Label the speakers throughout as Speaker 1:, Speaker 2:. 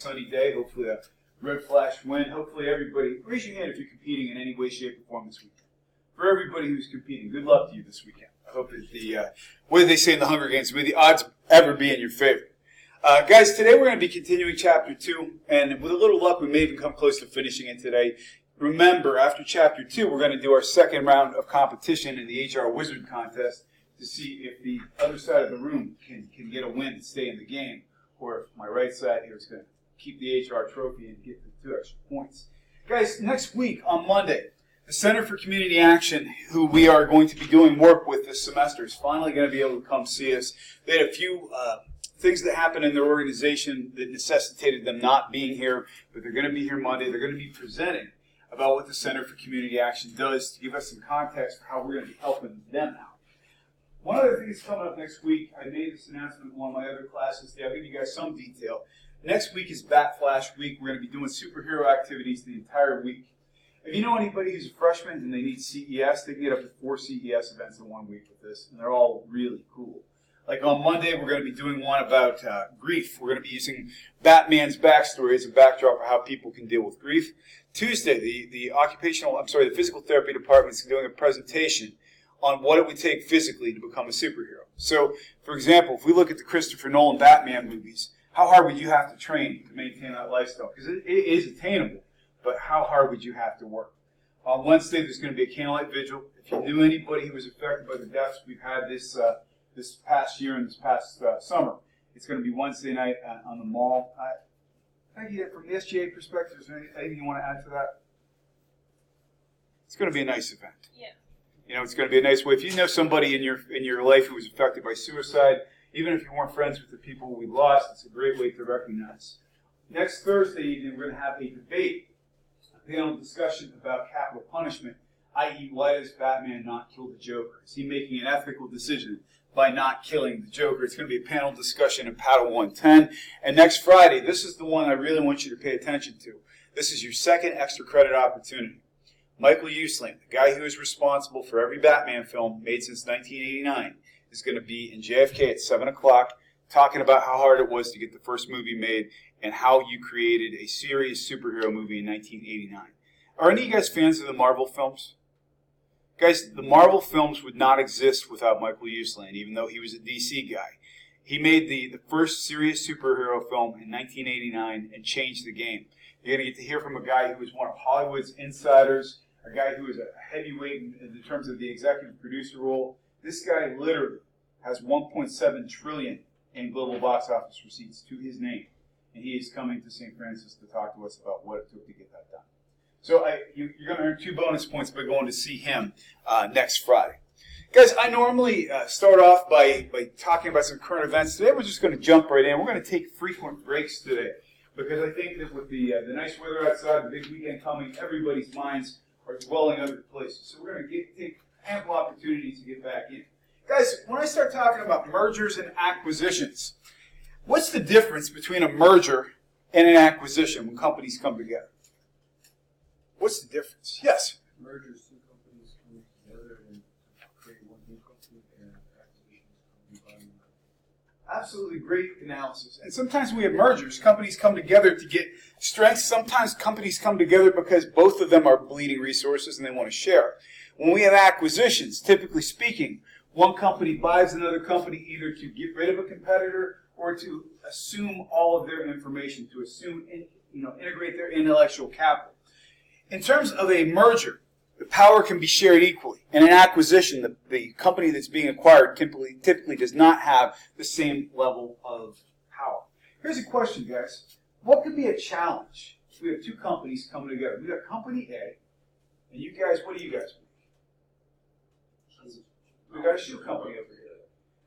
Speaker 1: Sunny day, hopefully a red flash win. Hopefully everybody, raise your hand if you're competing in any way, shape, or form this weekend. For everybody who's competing, good luck to you this weekend. I hope that what do they say in the Hunger Games, may the odds ever be in your favor. Guys, today we're going to be continuing Chapter 2, and with a little luck, we may even come close to finishing it today. Remember, after Chapter 2, we're going to do our second round of competition in the HR Wizard Contest to see if the other side of the room can get a win and stay in the game, or if my right side here is going to keep the HR trophy and get the 2 extra points. Guys, next week on Monday, the Center for Community Action, who we are going to be doing work with this semester, is finally going to be able to come see us. They had a few things that happened in their organization that necessitated them not being here, but they're going to be here Monday. They're going to be presenting about what the Center for Community Action does to give us some context for how we're going to be helping them out. One other thing that's coming up next week, I made this announcement in one of my other classes today. I'll give you guys some detail. Next week is Bat Flash Week. We're going to be doing superhero activities the entire week. If you know anybody who's a freshman and they need CES, they can get up to 4 CES events in 1 week with this, and they're all really cool. Like on Monday, we're going to be doing one about grief. We're going to be using Batman's backstory as a backdrop for how people can deal with grief. Tuesday, the physical therapy department is doing a presentation on what it would take physically to become a superhero. So, for example, if we look at the Christopher Nolan Batman movies, how hard would you have to train to maintain that lifestyle? Because it is attainable, but how hard would you have to work? On Wednesday, there's going to be a candlelight vigil. If you knew anybody who was affected by the deaths we've had this past year and this past summer, it's going to be Wednesday night on the mall. Thank you. From the SGA perspective, is there anything you want to add to that? It's going to be a nice event. Yeah. You know, it's going to be a nice way. If you know somebody in your life who was affected by suicide, even if you weren't friends with the people we lost, it's a great way to recognize. Next Thursday evening, we're going to have a debate, a panel discussion about capital punishment, i.e., why does Batman not kill the Joker? Is he making an ethical decision by not killing the Joker? It's going to be a panel discussion in Paddle 110. And next Friday, this is the one I really want you to pay attention to. This is your second extra credit opportunity. Michael Uslan, the guy who is responsible for every Batman film made since 1989, is going to be in JFK at 7 o'clock talking about how hard it was to get the first movie made and how you created a serious superhero movie in 1989. Are any of you guys fans of the Marvel films? Guys, the Marvel films would not exist without Michael Uslan, even though he was a DC guy. He made the first serious superhero film in 1989 and changed the game. You're going to get to hear from a guy who was one of Hollywood's insiders, a guy who is a heavyweight in terms of the executive producer role. This guy literally has 1.7 trillion in global box office receipts to his name. And he is coming to St. Francis to talk to us about what it took to get that done. So you're going to earn 2 bonus points by going to see him next Friday. Guys, I normally start off by talking about some current events. Today we're just going to jump right in. We're going to take frequent breaks today because I think that with the nice weather outside, the big weekend coming, everybody's minds are dwelling other places. So we're going to take ample opportunity to get back in. Guys, when I start talking about mergers and acquisitions, what's the difference between a merger and an acquisition when companies come together? What's the difference? Yes?
Speaker 2: Mergers, 2 companies come together and create one new company, and acquisitions come together.
Speaker 1: Absolutely great analysis. And sometimes we have mergers. Companies come together to get strengths. Sometimes companies come together because both of them are bleeding resources and they want to share. When we have acquisitions, typically speaking, one company buys another company either to get rid of a competitor or to assume all of their information, to integrate their intellectual capital. In terms of a merger, the power can be shared equally. In an acquisition, the company that's being acquired typically does not have the same level of power. Here's a question, guys. What could be a challenge if we have 2 companies coming together? We've got Company A, and you guys, what do you guys make? We've got a shoe company over here.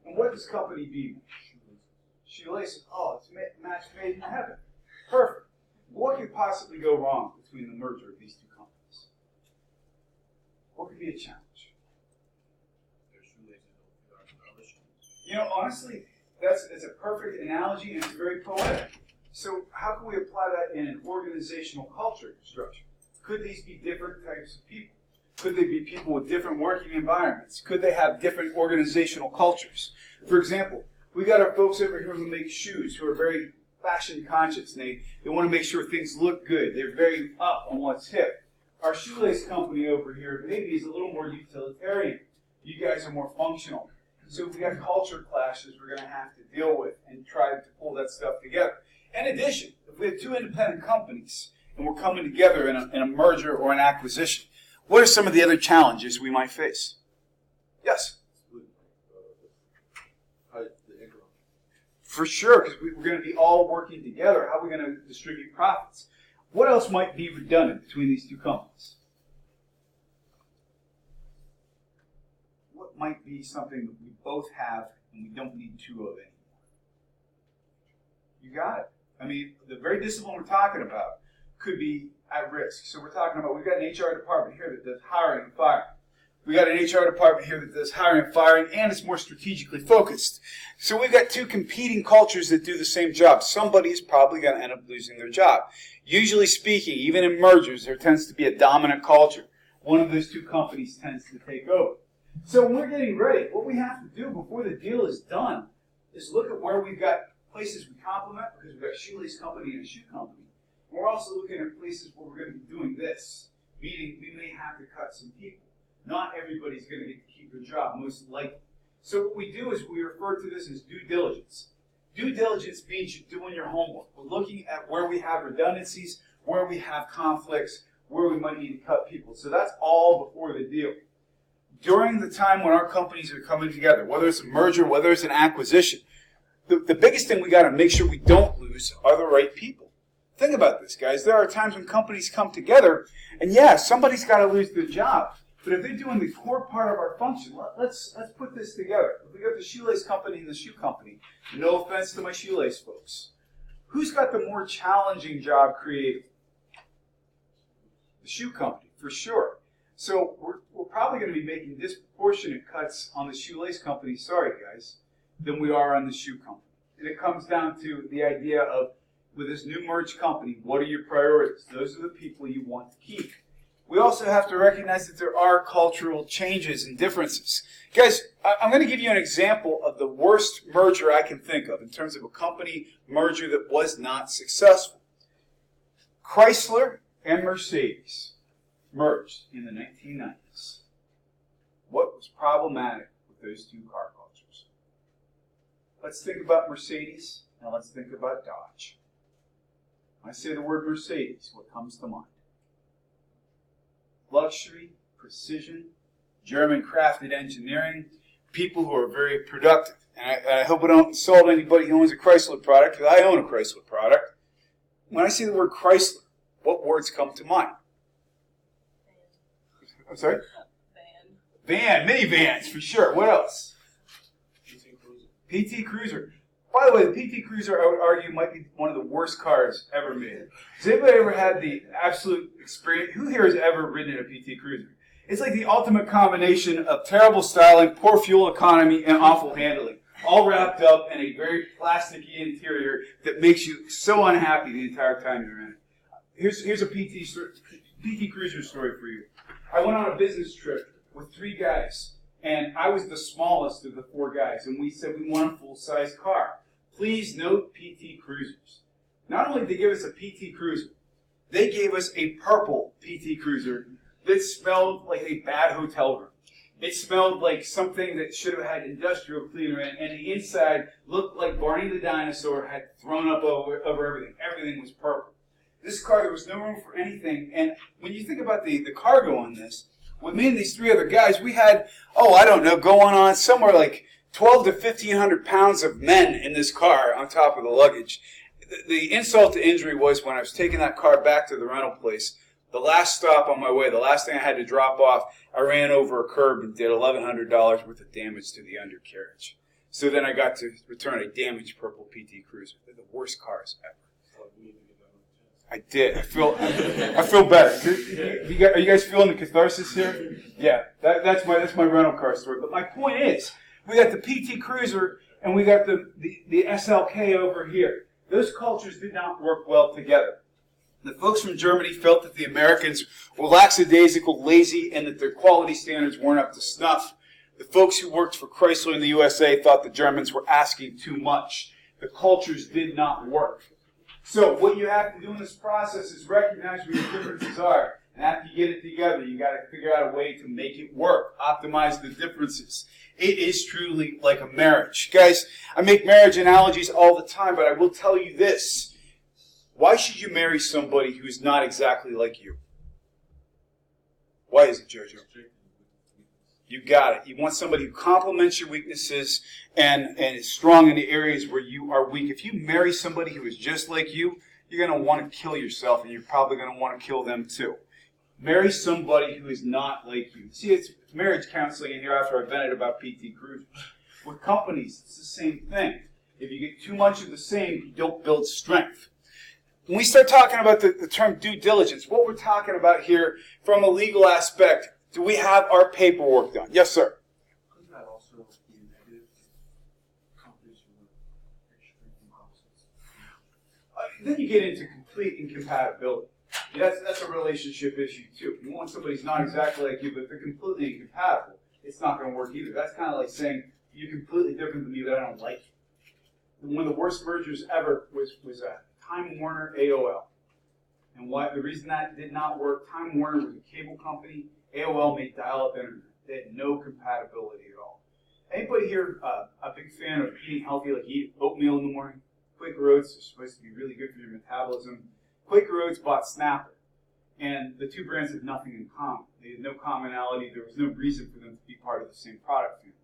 Speaker 1: And what does Company B make? Shoelaces. Oh, it's a match made in heaven. Perfect. What could possibly go wrong between the merger of these 2 companies? What could be a challenge? You know, honestly, it's a perfect analogy and it's very poetic. So how can we apply that in an organizational culture structure? Could these be different types of people? Could they be people with different working environments? Could they have different organizational cultures? For example, we got our folks over here who make shoes, who are very fashion conscious. They want to make sure things look good. They're very up on what's hip. Our shoelace company over here maybe is a little more utilitarian. You guys are more functional. So if we have culture clashes we're going to have to deal with and try to pull that stuff together. In addition, if we have two independent companies and we're coming together in a merger or an acquisition, what are some of the other challenges we might face? Yes? For sure, because we're going to be all working together. How are we going to distribute profits? What else might be redundant between these two companies? What might be something that we both have and we don't need two of anymore? You got it. I mean, the very discipline we're talking about could be at risk. So we're talking about, we've got an HR department here that does hiring and firing. We got an HR department here that does hiring and firing, and it's more strategically focused. So we've got two competing cultures that do the same job. Somebody is probably going to end up losing their job. Usually speaking, even in mergers, there tends to be a dominant culture. One of those two companies tends to take over. So when we're getting ready, what we have to do before the deal is done is look at where we've got places we complement, because we've got a shoelace company and a shoe company. And we're also looking at places where we're going to be doing this, meaning we may have to cut some people. Not everybody's going to get to keep their job, most likely. So what we do is we refer to this as due diligence. Due diligence means you're doing your homework. We're looking at where we have redundancies, where we have conflicts, where we might need to cut people. So that's all before the deal. During the time when our companies are coming together, whether it's a merger, whether it's an acquisition, the biggest thing we got to make sure we don't lose are the right people. Think about this, guys. There are times when companies come together, and yeah, somebody's got to lose their job. But if they're doing the core part of our function, let's put this together. If we got the shoelace company and the shoe company, no offense to my shoelace folks, who's got the more challenging job creating? The shoe company, for sure. So we're probably going to be making disproportionate cuts on the shoelace company, sorry guys, than we are on the shoe company. And it comes down to the idea of, with this new merged company, what are your priorities? Those are the people you want to keep. We also have to recognize that there are cultural changes and differences. Guys, I'm going to give you an example of the worst merger I can think of in terms of a company merger that was not successful. Chrysler and Mercedes merged in the 1990s. What was problematic with those two car cultures? Let's think about Mercedes and let's think about Dodge. When I say the word Mercedes, what comes to mind? Luxury, precision, German-crafted engineering, people who are very productive. And I hope I don't insult anybody who owns a Chrysler product, because I own a Chrysler product. When I see the word Chrysler, what words come to mind? I'm sorry? Van, minivans, for sure. What else? PT Cruiser. By the way, the PT Cruiser, I would argue, might be one of the worst cars ever made. Has anybody ever had the absolute experience? Who here has ever ridden in a PT Cruiser? It's like the ultimate combination of terrible styling, poor fuel economy, and awful handling. All wrapped up in a very plasticky interior that makes you so unhappy the entire time you're in it. Here's a PT Cruiser story for you. I went on a business trip with 3 guys, and I was the smallest of the 4 guys, and we said we want a full-size car. Please note PT Cruisers. Not only did they give us a PT Cruiser, they gave us a purple PT Cruiser that smelled like a bad hotel room. It smelled like something that should have had industrial cleaner in it, and the inside looked like Barney the dinosaur had thrown up over everything. Everything was purple. This car, there was no room for anything, and when you think about the cargo on this, with me and these 3 other guys, we had, I don't know, going on somewhere like 12 to 1,500 pounds of men in this car on top of the luggage. The insult to injury was when I was taking that car back to the rental place, the last stop on my way, the last thing I had to drop off, I ran over a curb and did $1,100 worth of damage to the undercarriage. So then I got to return a damaged purple PT Cruiser. They're the worst cars ever. I did. I feel better. Are you guys feeling the catharsis here? Yeah, that's my rental car story. But my point is, we got the PT Cruiser and we got the SLK over here. Those cultures did not work well together. The folks from Germany felt that the Americans were lackadaisical, lazy, and that their quality standards weren't up to snuff. The folks who worked for Chrysler in the USA thought the Germans were asking too much. The cultures did not work. So what you have to do in this process is recognize where your differences are. And after you get it together, you got to figure out a way to make it work. Optimize the differences. It is truly like a marriage. Guys, I make marriage analogies all the time, but I will tell you this. Why should you marry somebody who is not exactly like you? Why is it, Jojo? You got it. You want somebody who complements your weaknesses and is strong in the areas where you are weak. If you marry somebody who is just like you, you're going to want to kill yourself, and you're probably going to want to kill them too. Marry somebody who is not like you. See, it's marriage counseling in here after I vented about PT Cruisers. With companies, it's the same thing. If you get too much of the same, you don't build strength. When we start talking about the term due diligence, what we're talking about here from a legal aspect, do we have our paperwork done? Yes, sir.
Speaker 2: Could that also be negative if companies were extremely opposites?
Speaker 1: Then you get into complete incompatibility. That's a relationship issue too. You want somebody who's not exactly like you, but they're completely incompatible. It's not going to work either. That's kind of like saying you're completely different than me, but I don't like you. One of the worst mergers ever was Time Warner AOL. And the reason that did not work, Time Warner was a cable company. AOL made dial-up internet. They had no compatibility at all. Anybody here a big fan of eating healthy, like eat oatmeal in the morning? Quaker Oats are supposed to be really good for your metabolism. Quaker Oats bought Snapper, and the two brands had nothing in common. They had no commonality. There was no reason for them to be part of the same product family.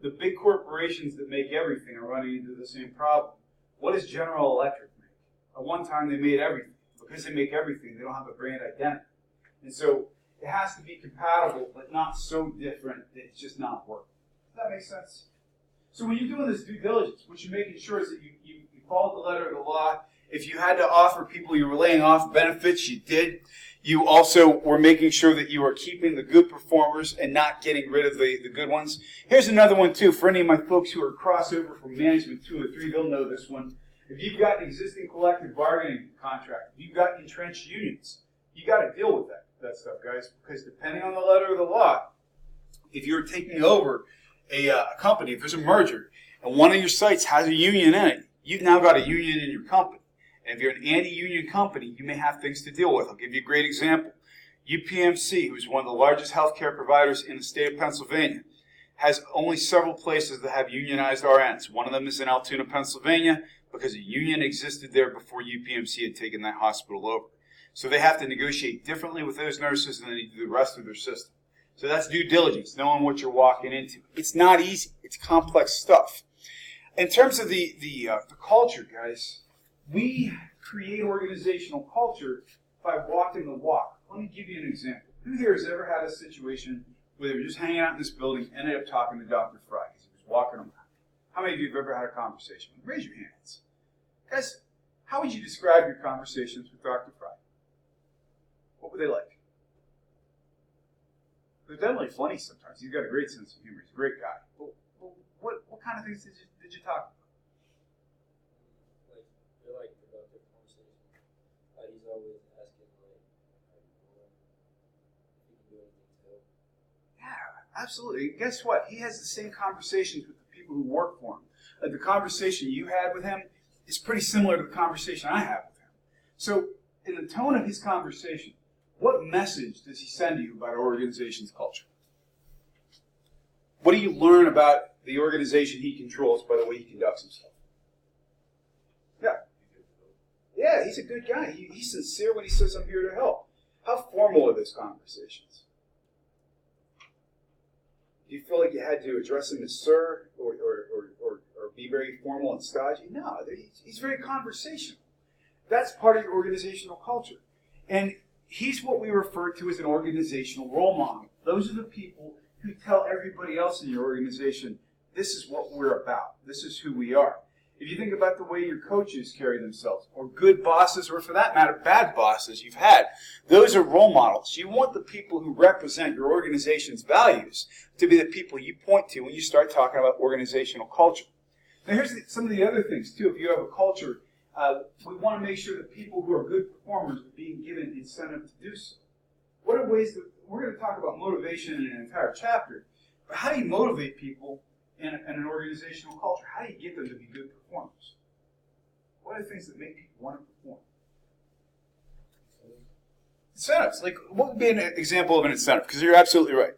Speaker 1: The big corporations that make everything are running into the same problem. What does General Electric make? At one time, they made everything. Because they make everything, they don't have a brand identity. And so it has to be compatible, but not so different that it's just not working. Does that make sense? So when you're doing this due diligence, what you're making sure is that you follow the letter of the law. If you had to offer people you were laying off benefits, you did. You also were making sure that you are keeping the good performers and not getting rid of the good ones. Here's another one, too. For any of my folks who are crossover from Management 2 or 3, they'll know this one. If you've got an existing collective bargaining contract, if you've got entrenched unions, you got to deal with that stuff, guys. Because depending on the letter of the law, if you're taking over a company, if there's a merger, and one of your sites has a union in it, you've now got a union in your company. And if you're an anti-union company, you may have things to deal with. I'll give you a great example. UPMC, who's one of the largest healthcare providers in the state of Pennsylvania, has only several places that have unionized RNs. One of them is in Altoona, Pennsylvania, because a union existed there before UPMC had taken that hospital over. So they have to negotiate differently with those nurses than they do the rest of their system. So that's due diligence, knowing what you're walking into. It's not easy. It's complex stuff. In terms of the culture, guys, we create organizational culture by walking the walk. Let me give you an example. Who here has ever had a situation where they were just hanging out in this building, ended up talking to Dr. Fry as he was walking around? How many of you have ever had a conversation with him? Raise your hands. Guys, how would you describe your conversations with Dr. Fry? What were they like? They're definitely funny sometimes. He's got a great sense of humor. He's a great guy. Well, what kind of things did you talk about?
Speaker 3: They're like productive conversations. He's always asking, like, how you doing? If he can do anything to help.
Speaker 1: Yeah, absolutely. And guess what? He has the same conversations with the people who work for him. Like the conversation you had with him is pretty similar to the conversation I have with him. So, in the tone of his conversation, what message does he send to you about our organization's culture? What do you learn about the organization he controls by the way he conducts himself? Yeah. Yeah, he's a good guy. He's sincere when he says, I'm here to help. How formal are those conversations? Do you feel like you had to address him as sir or be very formal and stodgy? No, he's very conversational. That's part of your organizational culture. And he's what we refer to as an organizational role model. Those are the people who tell everybody else in your organization, this is what we're about. This is who we are. If you think about the way your coaches carry themselves, or good bosses, or for that matter, bad bosses you've had, those are role models. You want the people who represent your organization's values to be the people you point to when you start talking about organizational culture. Now here's some of the other things, too. If you have a culture, we want to make sure that people who are good performers are being given incentive to do so. What are ways that, we're going to talk about motivation in an entire chapter, but how do you motivate people in an organizational culture? How do you get them to be good performers? What are the things that make people want to perform? Incentives. Like, what would be an example of an incentive? Because you're absolutely right.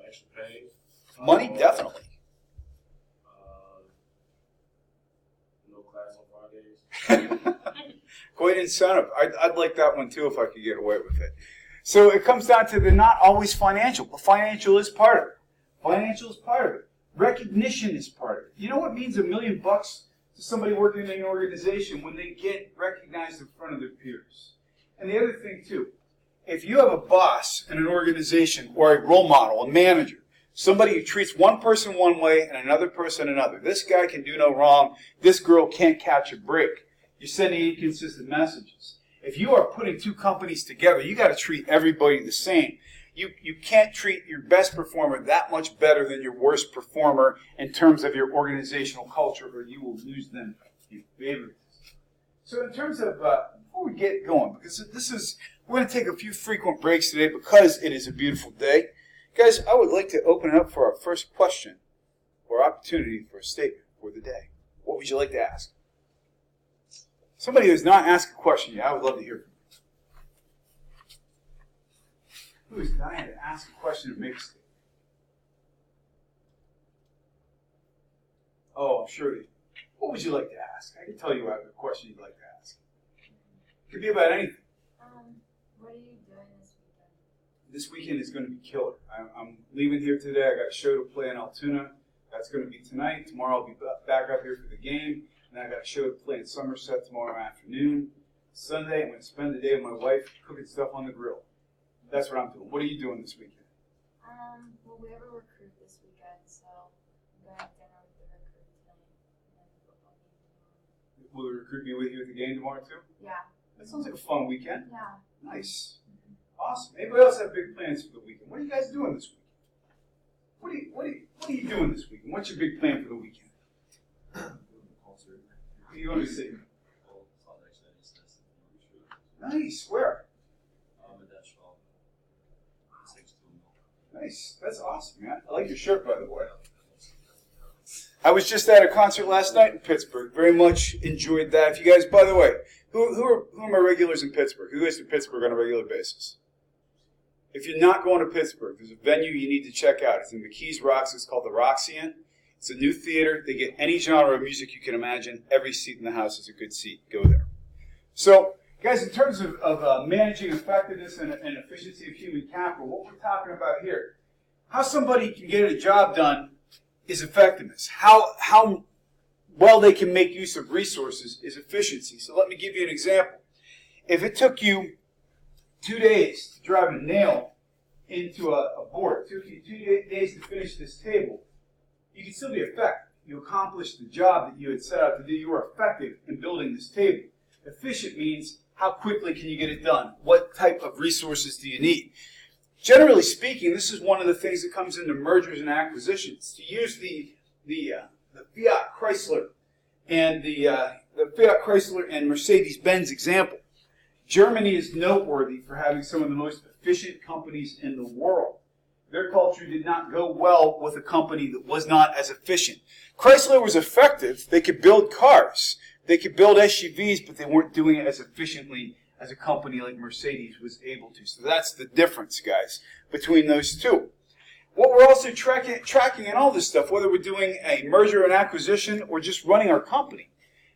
Speaker 2: Extra pay.
Speaker 1: Money, definitely.
Speaker 2: No class on Fridays.
Speaker 1: Great incentive. I'd like that one too if I could get away with it. So it comes down to they're not always financial, but financial is part of it. Financial is part of it. Recognition is part of it. You know what means $1 million to somebody working in an organization when they get recognized in front of their peers? And the other thing too, if you have a boss in an organization or a role model, a manager, somebody who treats one person one way and another person another, this guy can do no wrong, this girl can't catch a break, you're sending inconsistent messages. If you are putting two companies together, you got to treat everybody the same. You can't treat your best performer that much better than your worst performer in terms of your organizational culture, or you will lose them in favoritism. So in terms of, before we get going, because we're going to take a few frequent breaks today because it is a beautiful day. Guys, I would like to open it up for our first question or opportunity for a statement for the day. What would you like to ask? Somebody who has not asked a question yet, I would love to hear from you. Who is dying to ask a question or make a statement? Oh, I'm sure. What would you like to ask? I can tell you a question you'd like to ask. It could be about anything.
Speaker 4: What are you doing this weekend?
Speaker 1: This weekend is going to be killer. I'm leaving here today. I got a show to play in Altoona. That's going to be tonight. Tomorrow I'll be back up here for the game. And then I got a show to play in Somerset tomorrow afternoon. Sunday, I'm going to spend the day with my wife cooking stuff on the grill. That's what I'm doing. What are you doing this weekend?
Speaker 4: Well, we have a recruit this weekend, so I'm going to have dinner with the recruit tonight. And then football game tomorrow.
Speaker 1: Will the recruit be with you at the game tomorrow too?
Speaker 4: Yeah.
Speaker 1: That sounds like a fun weekend.
Speaker 4: Yeah.
Speaker 1: Nice. Awesome. Anybody else have big plans for the weekend? What are you guys doing this weekend? What are you doing this weekend? What's your big plan for the weekend? What are you going to see? Nice. Where? Nice. That's awesome, man. I like your shirt, by the way. I was just at a concert last night in Pittsburgh. Very much enjoyed that. If you guys, by the way, who are my regulars in Pittsburgh? Who goes to Pittsburgh on a regular basis? If you're not going to Pittsburgh, there's a venue you need to check out. It's in McKees Rocks. It's called the Roxy. It's a new theater. They get any genre of music you can imagine. Every seat in the house is a good seat. Go there. So, guys, in terms of managing effectiveness and efficiency of human capital, what we're talking about here, how somebody can get a job done is effectiveness. How well they can make use of resources is efficiency. So let me give you an example. If it took you 2 days to drive a nail into a board, it took you 2 days to finish this table, you can still be effective. You accomplished the job that you had set out to do. You were effective in building this table. Efficient means how quickly can you get it done? What type of resources do you need? Generally speaking, this is one of the things that comes into mergers and acquisitions. To use the Fiat Chrysler and the Fiat Chrysler and Mercedes-Benz example, Germany is noteworthy for having some of the most efficient companies in the world. Their culture did not go well with a company that was not as efficient. Chrysler was effective. They could build cars. They could build SUVs, but they weren't doing it as efficiently as a company like Mercedes was able to. So that's the difference, guys, between those two. What we're also tracking in all this stuff, whether we're doing a merger and acquisition or just running our company,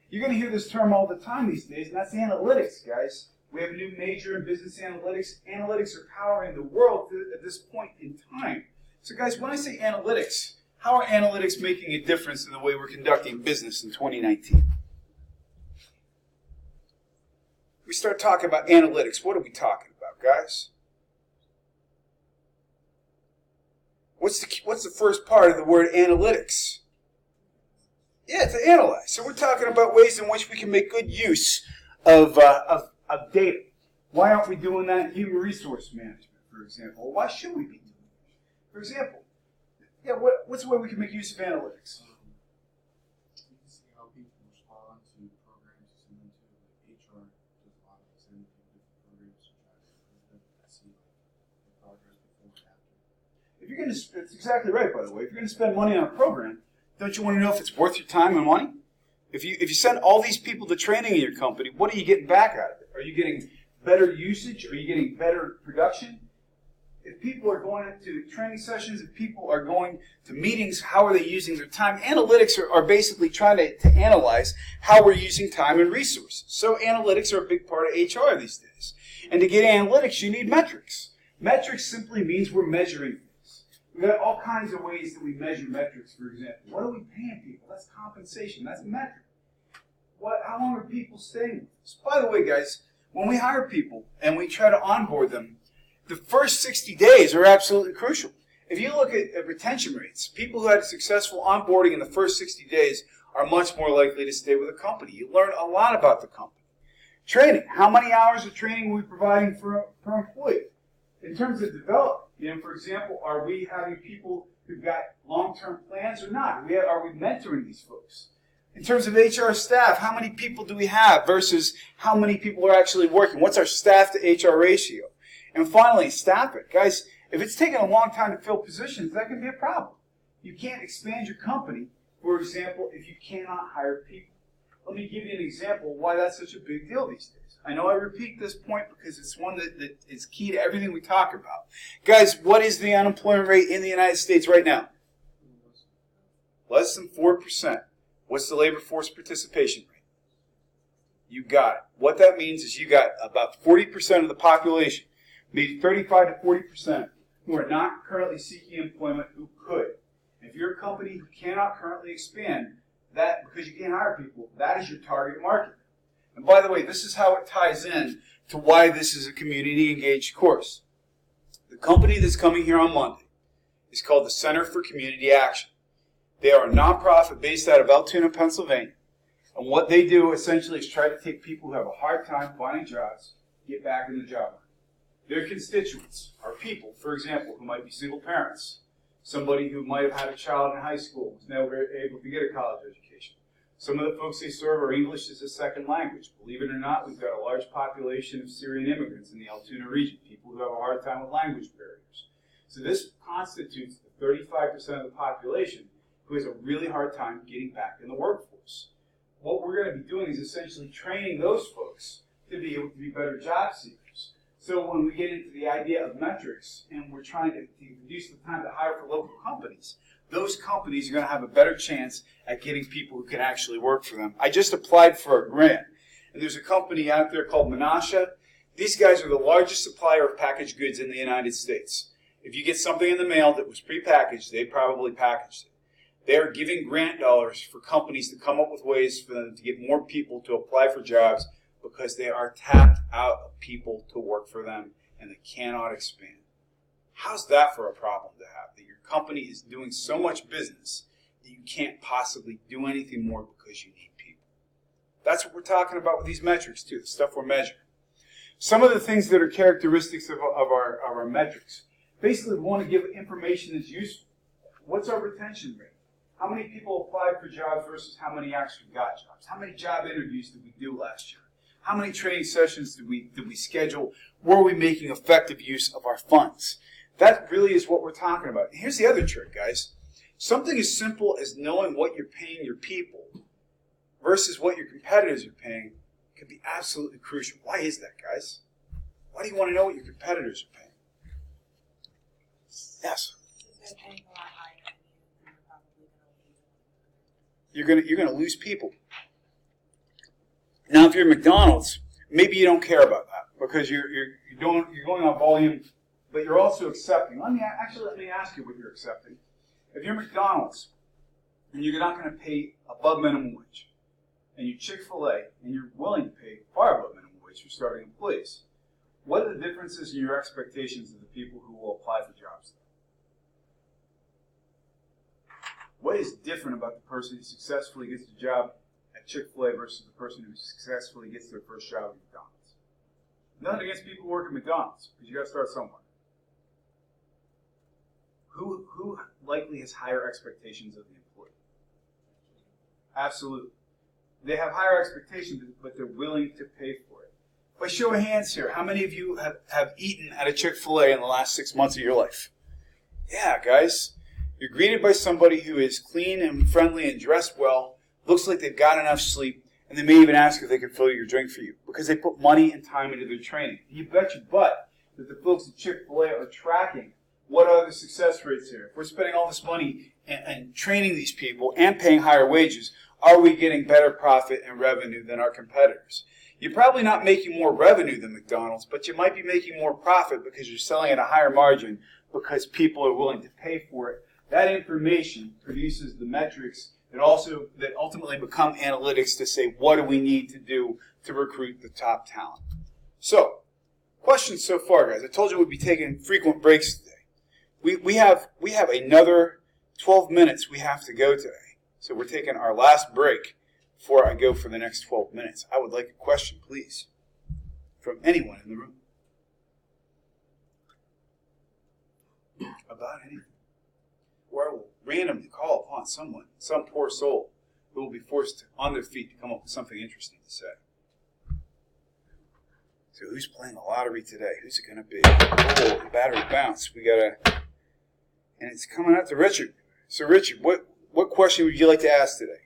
Speaker 1: you're going to hear this term all the time these days, and that's analytics, guys. We have a new major in business analytics. Analytics are powering the world at this point in time. So, guys, when I say analytics, how are analytics making a difference in the way we're conducting business in 2019? We start talking about analytics. What are we talking about, guys? What's the first part of the word analytics? Yeah, to analyze. So we're talking about ways in which we can make good use of data. Why aren't we doing that in human resource management, for example? Why should we be doing it? For example, yeah, what's the way we can make use of analytics?
Speaker 2: You can see how people respond to programs you send them to. Like HR does a lot of sending people different programs to try to improve them. I see the progress before and after.
Speaker 1: If you're going to, it's exactly right, by the way. If you're going to spend money on a program, Don't you want to know if it's worth your time and money? If you send all these people to training in your company, what are you getting back out of it? Are you getting better usage? Are you getting better production? If people are going to training sessions, if people are going to meetings, how are they using their time? Analytics are basically trying to analyze how we're using time and resources. So analytics are a big part of HR these days. And to get analytics, you need metrics. Metrics simply means we're measuring things. We've got all kinds of ways that we measure metrics, for example. What are we paying people? That's compensation. That's a metric. How long are people staying with us? By the way, guys, when we hire people and we try to onboard them, the first 60 days are absolutely crucial. If you look at retention rates, people who had a successful onboarding in the first 60 days are much more likely to stay with a company. You learn a lot about the company. Training. How many hours of training are we providing per employee? In terms of development, for example, are we having people who've got long-term plans or not? Are we mentoring these folks? In terms of HR staff, how many people do we have versus how many people are actually working? What's our staff to HR ratio? And finally, staffing. Guys, if it's taking a long time to fill positions, that can be a problem. You can't expand your company, for example, if you cannot hire people. Let me give you an example of why that's such a big deal these days. I know I repeat this point because it's one that is key to everything we talk about. Guys, what is the unemployment rate in the United States right now? Less than 4%. What's the labor force participation rate? You got it. What that means is you got about 40% of the population, maybe 35 to 40%, who are not currently seeking employment who could. And if you're a company who cannot currently expand, that because you can't hire people, that is your target market. And by the way, this is how it ties in to why this is a community-engaged course. The company that's coming here on Monday is called the Center for Community Action. They are a nonprofit based out of Altoona, Pennsylvania. And what they do essentially is try to take people who have a hard time finding jobs, get back in the job market. Their constituents are people, for example, who might be single parents, somebody who might have had a child in high school who's never able to get a college education. Some of the folks they serve are English as a second language. Believe it or not, we've got a large population of Syrian immigrants in the Altoona region, people who have a hard time with language barriers. So this constitutes the 35% of the population who has a really hard time getting back in the workforce. What we're going to be doing is essentially training those folks to be able to be better job seekers. So when we get into the idea of metrics and we're trying to reduce the time to hire for local companies, those companies are going to have a better chance at getting people who can actually work for them. I just applied for a grant, and there's a company out there called Menasha. These guys are the largest supplier of packaged goods in the United States. If you get something in the mail that was prepackaged, they probably packaged it. They are giving grant dollars for companies to come up with ways for them to get more people to apply for jobs because they are tapped out of people to work for them and they cannot expand. How's that for a problem to have? That your company is doing so much business that you can't possibly do anything more because you need people. That's what we're talking about with these metrics too, the stuff we're measuring. Some of the things that are characteristics of our metrics. Basically, we want to give information that's useful. What's our retention rate? How many people applied for jobs versus how many actually got jobs? How many job interviews did we do last year? How many training sessions did we schedule? Were we making effective use of our funds? That really is what we're talking about. And here's the other trick, guys. Something as simple as knowing what you're paying your people versus what your competitors are paying can be absolutely crucial. Why is that, guys? Why do you want to know what your competitors are paying? Yes? You're gonna lose people. Now, if you're McDonald's, maybe you don't care about that because you're going on volume, but you're also accepting. Let me ask you what you're accepting. If you're McDonald's and you're not going to pay above minimum wage, and you're Chick-fil-A and you're willing to pay far above minimum wage for starting employees, what are the differences in your expectations of the people who will apply for jobs? What is different about the person who successfully gets a job at Chick-fil-A versus the person who successfully gets their first job at McDonald's? Nothing against people who work at McDonald's, because you got to start somewhere. Who likely has higher expectations of the employee? Absolutely. They have higher expectations, but they're willing to pay for it. By show of hands here, how many of you have eaten at a Chick-fil-A in the last 6 months of your life? Yeah, guys. You're greeted by somebody who is clean and friendly and dressed well, looks like they've got enough sleep, and they may even ask if they can fill your drink for you because they put money and time into their training. You bet your butt that the folks at Chick-fil-A are tracking what are the success rates here. If we're spending all this money and training these people and paying higher wages, are we getting better profit and revenue than our competitors? You're probably not making more revenue than McDonald's, but you might be making more profit because you're selling at a higher margin because people are willing to pay for it. That information produces the metrics that ultimately become analytics to say, what do we need to do to recruit the top talent? So, questions so far, guys. I told you we'd be taking frequent breaks today. We have another 12 minutes we have to go today. So we're taking our last break before I go for the next 12 minutes. I would like a question, please, from anyone in the room. About anything. Or I will randomly call upon someone, some poor soul, who will be forced on their feet to come up with something interesting to say. So who's playing the lottery today? Who's it going to be? Oh, the battery bounced. And it's coming out to Richard. So Richard, what question would you like to ask today?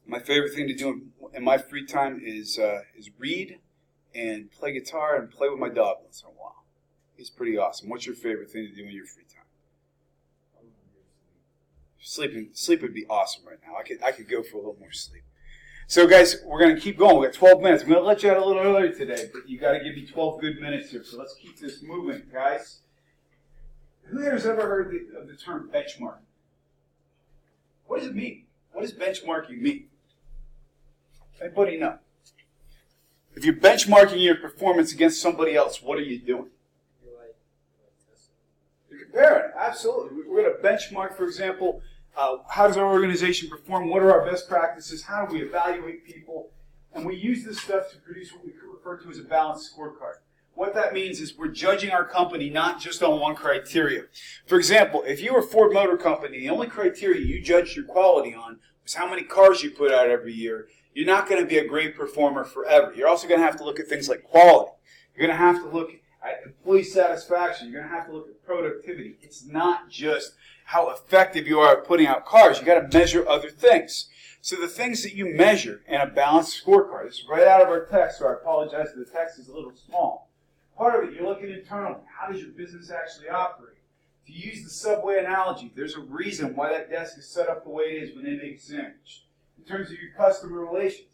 Speaker 1: My favorite thing to do in my free time is read and play guitar and play with my dog once in a while. He's pretty awesome. What's your favorite thing to do in your free time? Sleep would be awesome right now. I could go for a little more sleep. So guys, we're going to keep going. We've got 12 minutes. I'm going to let you out a little earlier today, but you got to give me 12 good minutes here. So let's keep this moving, guys. Who here has ever heard of the term benchmarking? What does it mean? What does benchmarking mean? Anybody know? If you're benchmarking your performance against somebody else, what are you doing? You're comparing. Absolutely. We're going to benchmark, for example, how does our organization perform? What are our best practices? How do we evaluate people? And we use this stuff to produce what we refer to as a balanced scorecard. What that means is we're judging our company not just on one criteria. For example, if you were Ford Motor Company, the only criteria you judged your quality on was how many cars you put out every year, you're not going to be a great performer forever. You're also going to have to look at things like quality. You're going to have to look at employee satisfaction. You're going to have to look at productivity. It's not just how effective you are at putting out cars. You've got to measure other things. So the things that you measure in a balanced scorecard, this is right out of our text, so I apologize if the text is a little small. Part of it, you're looking internally. How does your business actually operate? To use the Subway analogy, there's a reason why that desk is set up the way it is when they make a sandwich. In terms of your customer relations.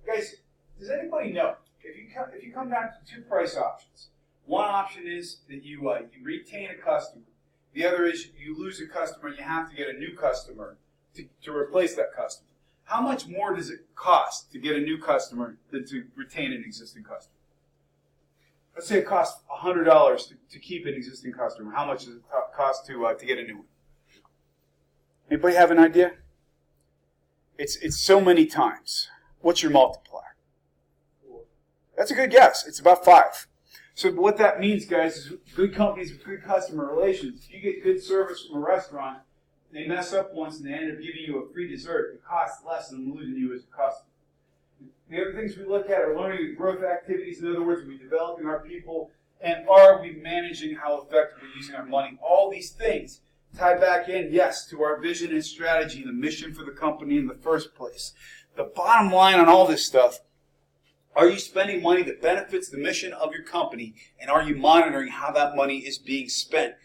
Speaker 1: Guys, does anybody know, if you come down to two price options, one option is that you retain a customer. The other is you lose a customer and you have to get a new customer to replace that customer. How much more does it cost to get a new customer than to retain an existing customer? Let's say it costs $100 to keep an existing customer. How much does it cost to get a new one? Anybody have an idea? It's so many times. What's your multiplier?
Speaker 3: 4.
Speaker 1: That's a good guess. It's about 5. So what that means, guys, is good companies with good customer relations. If you get good service from a restaurant, they mess up once and they end up giving you a free dessert. It costs less than losing you as a customer. The other things we look at are learning and growth activities. In other words, are we developing our people? And are we managing how effectively we're using our money? All these things tie back in, yes, to our vision and strategy, the mission for the company in the first place. The bottom line on all this stuff, are you spending money that benefits the mission of your company, and are you monitoring how that money is being spent?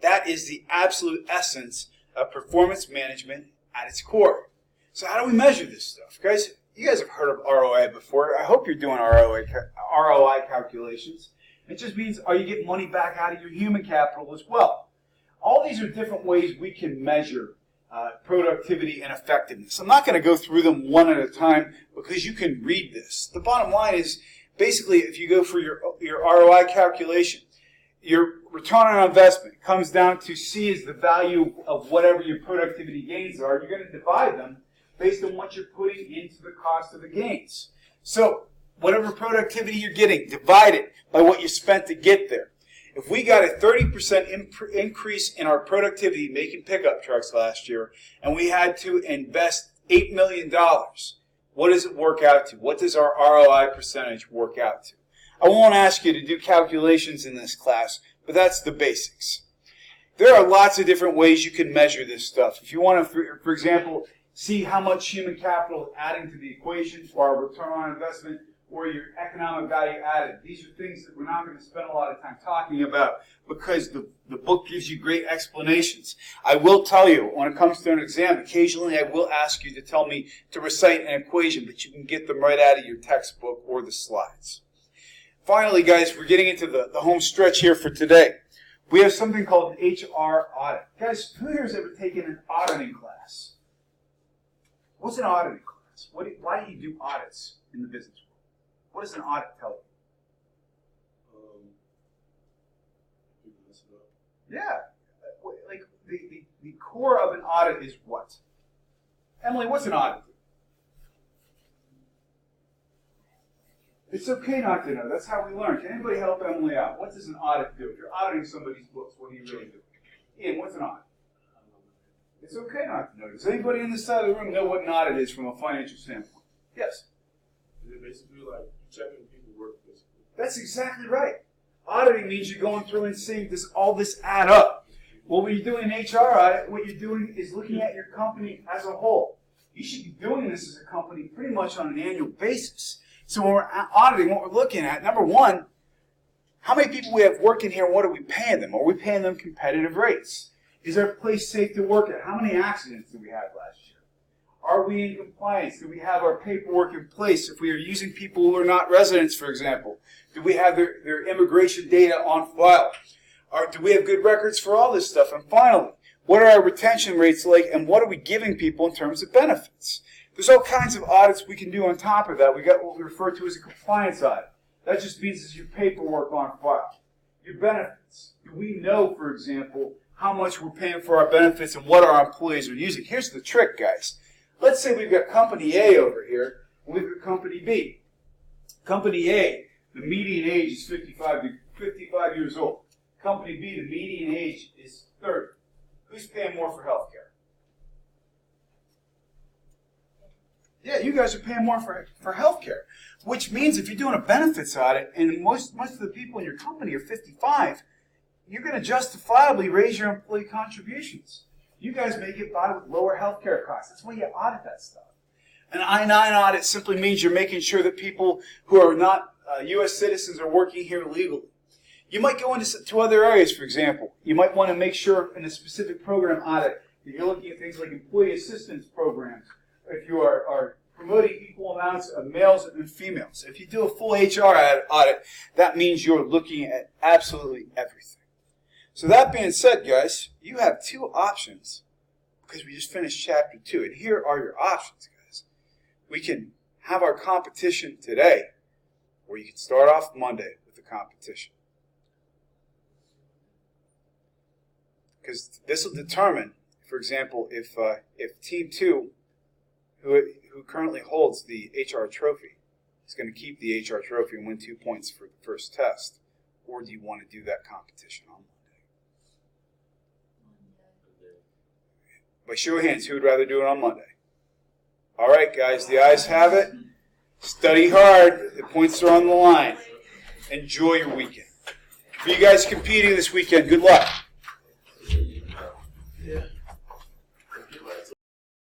Speaker 1: That is the absolute essence of performance management at its core. So how do we measure this stuff? Guys, you guys have heard of ROI before. I hope you're doing ROI calculations. It just means, are you getting money back out of your human capital as well? All these are different ways we can measure productivity and effectiveness. I'm not going to go through them one at a time because you can read this. The bottom line is, basically, if you go for your ROI calculation, your return on investment comes down to C is the value of whatever your productivity gains are. You're going to divide them based on what you're putting into the cost of the gains. So whatever productivity you're getting, divide it by what you spent to get there. If we got a 30% increase in our productivity making pickup trucks last year, and we had to invest $8 million, what does it work out to? What does our ROI percentage work out to? I won't ask you to do calculations in this class, but that's the basics. There are lots of different ways you can measure this stuff. If you want to, for example, see how much human capital is adding to the equation, or our return on investment, or your economic value added. These are things that we're not going to spend a lot of time talking about because the book gives you great explanations. I will tell you, when it comes to an exam, occasionally I will ask you to tell me to recite an equation, but you can get them right out of your textbook or the slides. Finally, guys, we're getting into the home stretch here for today. We have something called an HR audit. Guys, who here has ever taken an auditing class? What's an auditing class? Why do you do audits in the business world? What does an audit tell you?
Speaker 2: People mess it up.
Speaker 1: Yeah. Like the core of an audit is what? Emily, what's an audit? It's okay not to know. That's how we learn. Can anybody help Emily out? What does an audit do? If you're auditing somebody's books, what do you really do? Ian, what's an audit? It's okay not to know. Does anybody in this side of the room know what an audit is from a financial standpoint? Yes.
Speaker 2: Is it basically like checking people's work, basically?
Speaker 1: That's exactly right. Auditing means you're going through and seeing, does all this add up? Well, when you're doing an HR audit, what you're doing is looking at your company as a whole. You should be doing this as a company pretty much on an annual basis. So when we're auditing, what we're looking at, number one, how many people we have working here and what are we paying them? Are we paying them competitive rates? Is our place safe to work at? How many accidents did we have last year? Are we in compliance? Do we have our paperwork in place? If we are using people who are not residents, for example, do we have their immigration data on file? Do we have good records for all this stuff? And finally, what are our retention rates like and what are we giving people in terms of benefits? There's all kinds of audits we can do on top of that. We got what we refer to as a compliance audit. That just means it's your paperwork on file. Your benefits. Do we know, for example, how much we're paying for our benefits and what our employees are using? Here's the trick, guys. Let's say we've got Company A over here, and we've got Company B. Company A, the median age is 55 years old. Company B, the median age is 30. Who's paying more for health care? Yeah, you guys are paying more for health care, which means if you're doing a benefits audit and most of the people in your company are 55, you're going to justifiably raise your employee contributions. You guys may get by with lower health care costs. That's why you audit that stuff. An I-9 audit simply means you're making sure that people who are not U.S. citizens are working here legally. You might go into other areas, for example. You might want to make sure in a specific program audit that you're looking at things like employee assistance programs. If you are promoting equal amounts of males and females. If you do a full HR audit, that means you're looking at absolutely everything. So that being said, guys, you have two options because we just finished Chapter 2. And here are your options, guys. We can have our competition today, or you can start off Monday with the competition. Because this will determine, for example, if Team 2, who currently holds the HR trophy, is going to keep the HR trophy and win 2 points for the first test, or do you want to do that competition on Monday? By show of hands, who would rather do it on Monday? All right, guys, the ayes have it. Study hard. The points are on the line. Enjoy your weekend. For you guys competing this weekend, good luck.